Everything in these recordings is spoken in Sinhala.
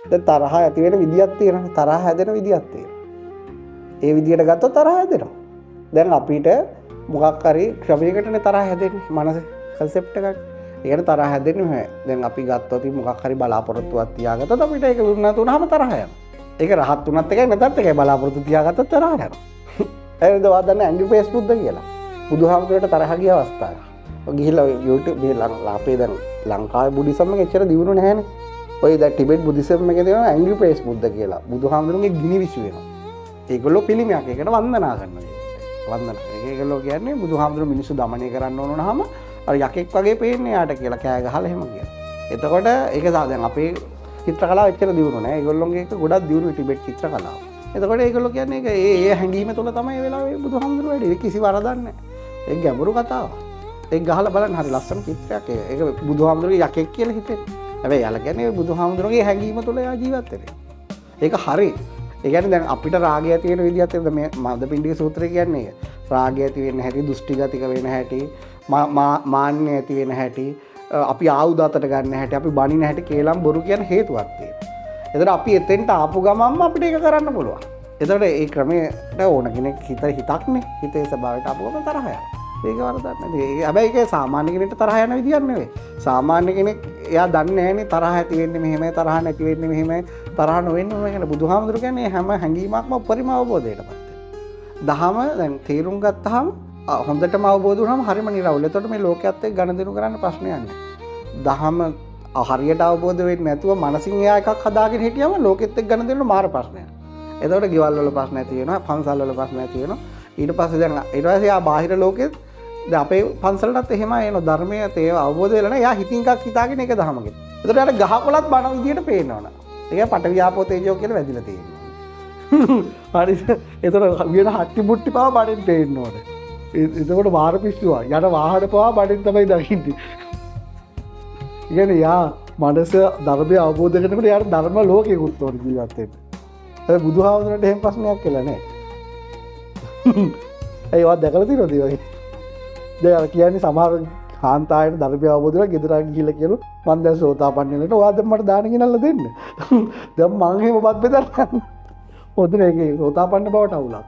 දැන් තරහ ඇති වෙන විදියක් තියෙනවා. තරහ හැදෙන විදියක් තියෙනවා. ඒ විදියට ගත්තොත් තරහ හැදෙනවා. දැන් අපිට මොකක් හරි ක්‍රමයකටනේ තරහ හැදෙන්නේ. මනසේ කන්සෙප්ට් එකක්. ඒ කියන්නේ තරහ හැදෙන්නේ නැහැ. දැන් අපි ගත්තොත් මොකක් හරි බලාපොරොත්තුවක් තියාගත්තොත් අපිට ඒක වුණාට උනහම තරහ යනවා. ඒක රහත් උනත් එකයි නැත්ත් එකයි බලාපොරොත්තු තියාගත්තොත් තරහ යනවා. එහෙනම් දවදන්න ඇන්ඩ්‍රු පේස් බුද්ධ කියලා. බුදුහාමුදුරට තරහ ගිය අවස්ථාවක්. ගිහිල්ලා YouTube මේ අපේ දැන් ලංකාවේ බුද්දිසම් එක එච්චර දියුණු නැහැනේ. ඔය දැන් ටිබෙට් බුද්දිසම් එකේ තියෙනවා ඇන්ඩ්‍රු පේස් බුද්ධ කියලා. බුදුහාමුදුරන්ගේ ගිනි විසු වෙනවා. ඒගොල්ලෝ පිළිමයක් ඒකට වන්දනා කරනවා. වන්දනා. ඒගොල්ලෝ කියන්නේ බුදුහාමුදුරු මිනිස්සු দমনය කරන්න ඕන වුණාම අර යකෙක් වගේ පේන්නේ යාට කියලා කෑ ගහලා එහෙම කියනවා. එතකොට ඒක දැන් අපේ චිත්‍ර කලාව එච්චර දියුණු නැහැ. ඒගොල්ලෝගේ එක ගොඩක් දියුණු ටිබෙට් චිත්‍ර කලාව. එතකොට ඒගොල්ලෝ කියන්නේ ඒක ඒ හැංගීම තුළ තමයි ඒ වෙලාවේ බුදුහාමුදුරු වැඩි. ඒක කිසි වරදක් නැහැ. ඒක ගැඹුරු කතාවක්. ඒක ගහලා බලන්න හරි ලස්සන චිත්‍රයක්. ඒක බුදුහාමුදුරුගේ යකෙක් කියලා හිතෙන්නේ. හැබැයි යාලා කියන්නේ බුදුහාමුදුරුගේ හැංගීම තුළ යා ජීවත් වෙන්නේ. ඒක හරි. ඒ කියන්නේ දැන් අපිට රාගය ඇති වෙන විදිහත් එක්ක මේ මන්දපිණ්ඩික සූත්‍රය කියන්නේ ඒක. රාගය ඇති වෙන්න හැටි, දෘෂ්ටිගතික වෙන හැටි, මාන්නය ඇති වෙන හැටි, අපි ආයුධ අතට ගන්න හැටි, අපි බනින හැටි කේලම් බොරු කියන හේතුවක් තියෙනවා. එතකොට අපි එතෙන්ට ආපු ගමන්ම අපිට ඒක කරන්න පුළුවන්. එතකොට ඒ ක්‍රමයට ඕන කෙනෙක් හිතක්නේ. හිතේ ස්වභාවයට ආපු ගමන් තරහ යනවා. ඒක වරදක් නැහැ. හැබැයි ඒක සාමාන්‍ය කෙනෙක්ට තරහ යන විදියක් නෙවෙයි. සාමාන්‍ය කෙනෙක් එයා දන්නේ නැහැනේ තරහ ඇති වෙන්නේ මෙහෙමයි, තරහ නැති වෙන්නේ මෙහෙමයි, තරහ නොවෙන්නේ මොකද කියලා. බුදුහාමුදුරු කියන්නේ හැම හැඟීමක්ම උපරිම අවබෝධයටපත් වෙනවා. දහම දැන් තේරුම් ගත්තාම හොඳටම අවබෝධ වුණාම හරිම නිරවුල්. එතකොට මේ ලෝකයේත් එක්ක ගනුදෙනු කරන්න ප්‍රශ්නයක් නැහැ. දහම හරියට අවබෝධ වෙන්නේ නැතුව මනසින් එයා එකක් හදාගෙන හිටියම ලෝකෙත් එක්ක ගනුදෙනු මාර ප්‍රශ්නයක්. එතකොට ගෙවල් වල ප්‍රශ්න ඇති වෙනවා, පන්සල් වල ප්‍රශ්න ඇති වෙනවා. ඊට පස්සේ ආ බාහිර ලෝකෙත් දැන් අපේ පන්සලටත් එහෙම එනවා. ධර්මයේ තේව අවබෝධ වෙලා නැහැ. එයා හිතින් එකක් හිතාගෙන ඒක දහමගෙන. එතකොට යාට ගහකොලත් බණ විදියට පේනවනේ. ඒක පට ව්‍යාපෝ තේජෝ කියලා වැදිලා තියෙනවා. හරිද? එතකොට වින හට්ටි මුට්ටි පාව බඩෙන් පේන්න ඕනේ. එතකොට වාර පිස්සුවා. යට වාහන පාව බඩෙන් තමයි දකින්නේ. ඉතින් යා මනස ධර්මය අවබෝධ කරනකොට යාට ධර්ම ලෝකෙකුත් ඕනේ ජීවත් වෙන්න. ඒ බුදුහාමුදුරන්ට එහෙම ප්‍රශ්නයක් කියලා නැහැ. ඒවත් දැකලා තියෙනවද ඒ වගේ? දැන් අර කියන්නේ සමහර කාන්තායන ධර්මය අවබෝධ කරලා ගෙදර ගිහිල්ලා කියනවා මම දැන් සෝතාපන්න වෙනකොට ඔයා දැන් මට දාන ගෙනල්ලා දෙන්න. දැන් මං එහෙමවත් බෙදන්න. හොඳ නේද සෝතාපන්න බවට අවුලක්.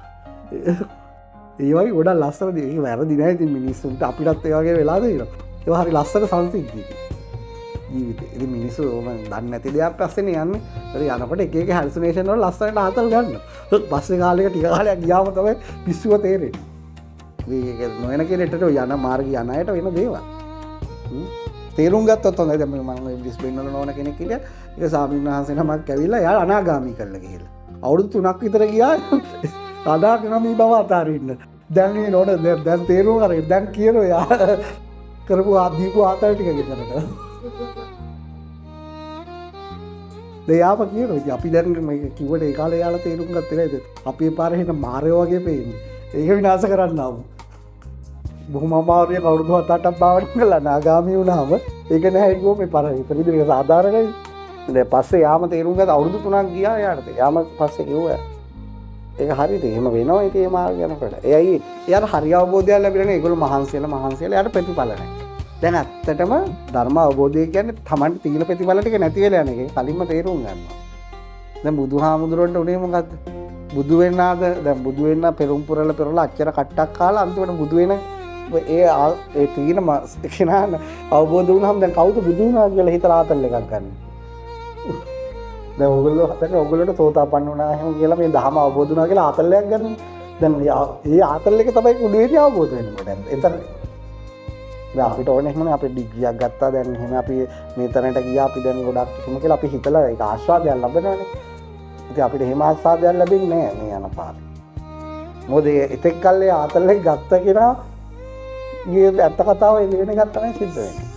ඒ වගේ ගොඩක් ලස්සන දේ. ඒක වැරදි නෑ ඉතින් මිනිස්සුන්ට අපිටත් ඒ වගේ වෙලා දෙනවා. ඒක හරි ලස්සන සංසිද්ධියක්. ජීවිතේ. ඉතින් මිනිස්සු දන්නේ නැති දෙයක් පස්සේනේ යන්නේ. ඒක යනකොට එක එක හැලුසිනේෂන් වල ලස්සනට ආතල් ගන්නවා. පස්සේ කාලෙක ටික කාලයක් ගියාම තමයි පිස්සුව තේරෙන්නේ. ඒක නොයන කෙනෙක්ට යන මාර්ගය යන අයට වෙන දේවල්. තේරුම් ගත්තොත් හොඳයි. දැන් මම බ්‍රිස්බේන් වල නොවන කෙනෙක් කියලා ඒක ස්වාමීන් වහන්සේ නමක් ඇවිල්ලා යා අනාගාමී කරලා ගිහලා. අවුරුදු 3ක් විතර ගියා. අනාගාමී බව අතාරින්න. දැන් මේ නෝන දැන් තේරුම් ගන්න. දැන් කියනවා යා කරපු දීපු ආතල් ටික ගෙදරට. දෙයාම කියනවා අපි දැන් මේක කිව්වට ඒ කාලේ යාලා තේරුම් ගත්තේ නේද? අපි ඒ පාරේ හින මාරයෝ වගේ පේන්නේ. ඒක විනාශ කරන්න ආවෝ. බොහොම අමාරුයි කවුරුද 7-8ක් භාවනා කළා නාගාමී වුණාම ඒක නැහැ කිව්වොත් මේ පාර විතර ඒක සාධාරණයි. දැන් පස්සේ යාම තේරුම් ගත්ත අවුරුදු 3ක් ගියා යාට. යාම පස්සේ කිව්වා ඒක හරියට එහෙම වෙනවා ඉතින් ඒ මාර්ගය යනකොට. එයයි එයාට හරි අවබෝධයක් ලැබිලා නේ. ඒගොල්ලෝ මහන්සියලා යාට ප්‍රතිඵල නැහැ. දැන් ඇත්තටම ධර්ම අවබෝධය කියන්නේ Tamanට තීන ප්‍රතිඵල ටික නැති වෙලා යන එක. කලින්ම තේරුම් ගන්නවා. දැන් බුදුහාමුදුරන්ට උනේ මොකද්ද? බුදු වෙන්නාද? දැන් බුදු වෙන්න පෙරම් පුරලා අච්චර කට්ටක් කාලා අන්තිමට බුදු වෙන ඒ තීන කෙනාන අවබෝධ වුණාම දැන් කවුද බුදු වුණා කියලා හිතලා ආතල් එකක් ගන්න. දැන් ඔයගොල්ලෝට සෝතාපන්න වුණා එහෙම කියලා මේ ධහම අවබෝධ වුණා කියලා ආතල්යක් ගන්න. දැන් ඒ ආතල් එක තමයි උඩේදී අවබෝධ වෙන්නේ. දැන් එතන අපිට ඕනේ එහෙමනේ අපි ඩිග්‍රියක් ගත්තා දැන් එහෙම අපි මේ තරමට ගියා අපි දැන් ගොඩක් කිසිම කියලා අපි හිතලා ඒක ආස්වාදයක් ලබනවානේ. ඉතින් අපිට එහෙම ආස්වාදයක් ලැබෙන්නේ නැහැ මේ යන පාරේ. මොකද එතෙක් කල්ලේ ආතල් එක ගත්ත කෙනා ඊයේ ඇත්ත කතාව එළිවෙන එකක් තමයි සිද්ධ වෙන්නේ.